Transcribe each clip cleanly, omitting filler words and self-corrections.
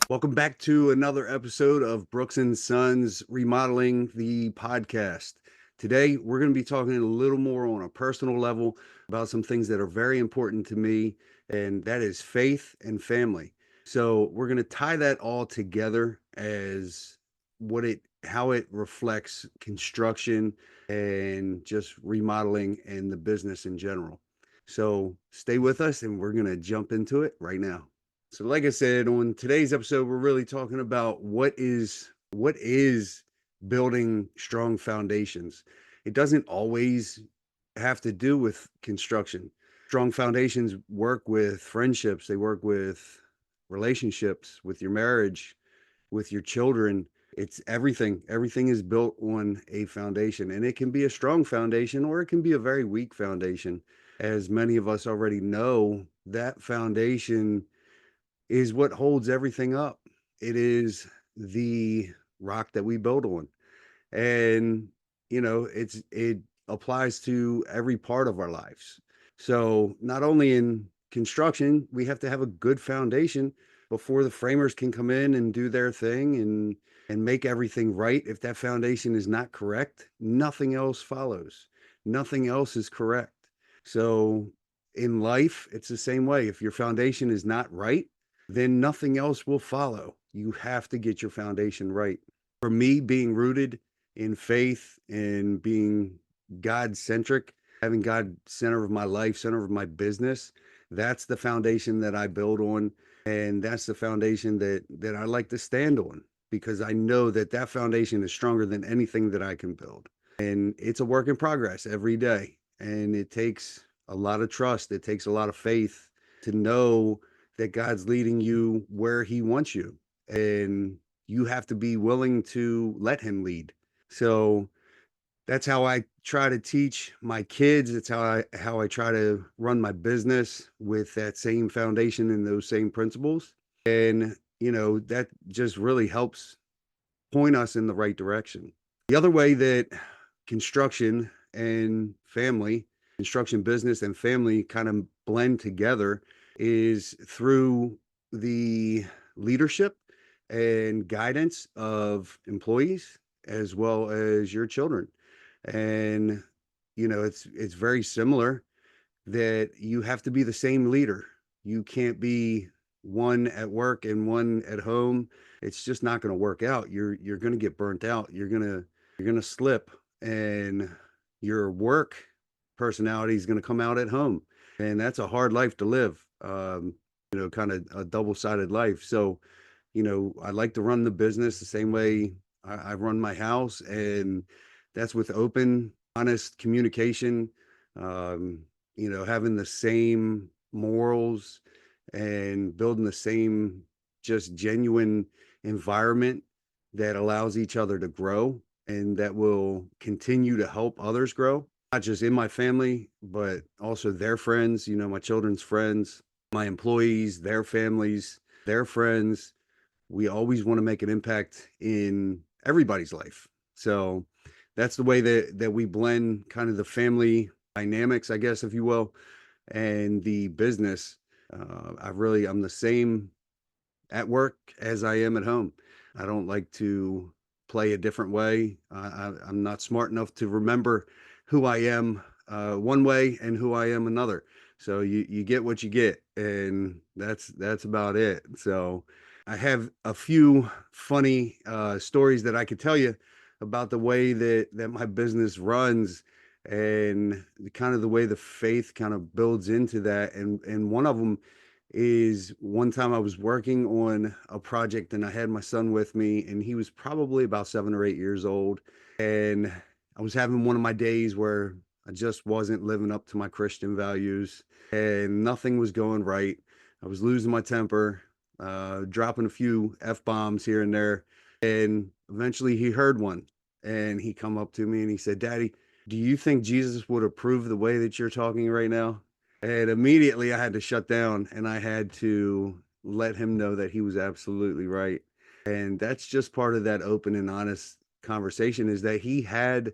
Welcome back to another episode of Brooks and Sons Remodeling the Podcast. Today, we're going to be talking a little more on a personal level about some things that are very important to me, and that is faith and family. So, we're going to tie that all together as how it reflects construction and just remodeling and the business in general. So, stay with us and we're going to jump into it right now. So, like I said, on today's episode, we're really talking about what is building strong foundations. It doesn't always have to do with construction. Strong foundations work with friendships, they work with relationships, with your marriage, with your children. It's everything. Everything is built on a foundation, and it can be a strong foundation or it can be a very weak foundation. As many of us already know, that foundation is what holds everything up. It is the rock that we build on. And it applies to every part of our lives. So, not only in construction, we have to have a good foundation before the framers can come in and do their thing and make everything right. If that foundation is not correct, nothing else follows. Nothing else is correct. So, in life, it's the same way. If your foundation is not right, then nothing else will follow. You have to get your foundation right. For me, being rooted in faith and being God centric, having God center of my life, center of my business, that's the foundation that I build on. And that's the foundation that I like to stand on because I know that that foundation is stronger than anything that I can build. And it's a work in progress every day. And it takes a lot of trust. It takes a lot of faith to know that God's leading you where he wants you. And you have to be willing to let him lead. So that's how I try to teach my kids. It's how I try to run my business with that same foundation and those same principles. And that just really helps point us in the right direction. The other way that construction and family, construction business and family kind of blend together is through the leadership and guidance of employees as well as your children. And it's very similar that you have to be the same leader. You can't be one at work and one at home. It's just not going to work out. You're going to get burnt out. You're going to slip, and your work personality is going to come out at home. And that's a hard life to live. Kind of a double-sided life. So, I like to run the business the same way I run my house, and that's with open, honest communication. Um, having the same morals and building the same just genuine environment that allows each other to grow and that will continue to help others grow, not just in my family, but also their friends, my children's friends, my employees, their families, their friends. We always want to make an impact in everybody's life. So that's the way that we blend kind of the family dynamics, I guess, if you will, and the business. I'm the same at work as I am at home. I don't like to play a different way. I'm not smart enough to remember who I am one way and who I am another. So you get what you get, and that's about it. So I have a few funny stories that I could tell you about the way that my business runs and kind of the way the faith kind of builds into that. And one of them is one time I was working on a project and I had my son with me, and he was probably about 7 or 8 years old. And I was having one of my days where I just wasn't living up to my Christian values and nothing was going right. I was losing my temper, dropping a few F bombs here and there. And eventually he heard one and he come up to me and he said, "Daddy, do you think Jesus would approve the way that you're talking right now?" And immediately I had to shut down and I had to let him know that he was absolutely right. And that's just part of that open and honest conversation, is that he had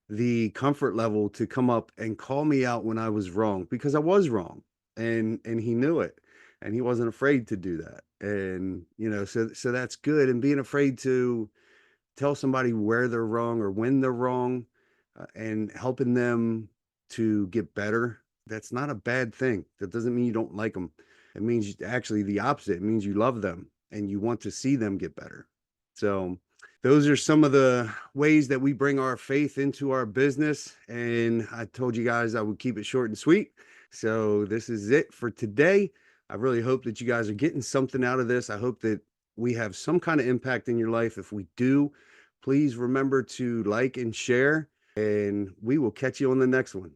the comfort level to come up and call me out when I was wrong, because I was wrong, and he knew it. and he wasn't afraid to do that. And, so that's good. And being afraid to tell somebody where they're wrong or when they're wrong, and helping them to get better, that's not a bad thing. That doesn't mean you don't like them. It means actually the opposite. It means you love them and you want to see them get better. So, those are some of the ways that we bring our faith into our business. And I told you guys I would keep it short and sweet. So, this is it for today. I really hope that you guys are getting something out of this. I hope that we have some kind of impact in your life. If we do, please remember to like and share, and we will catch you on the next one.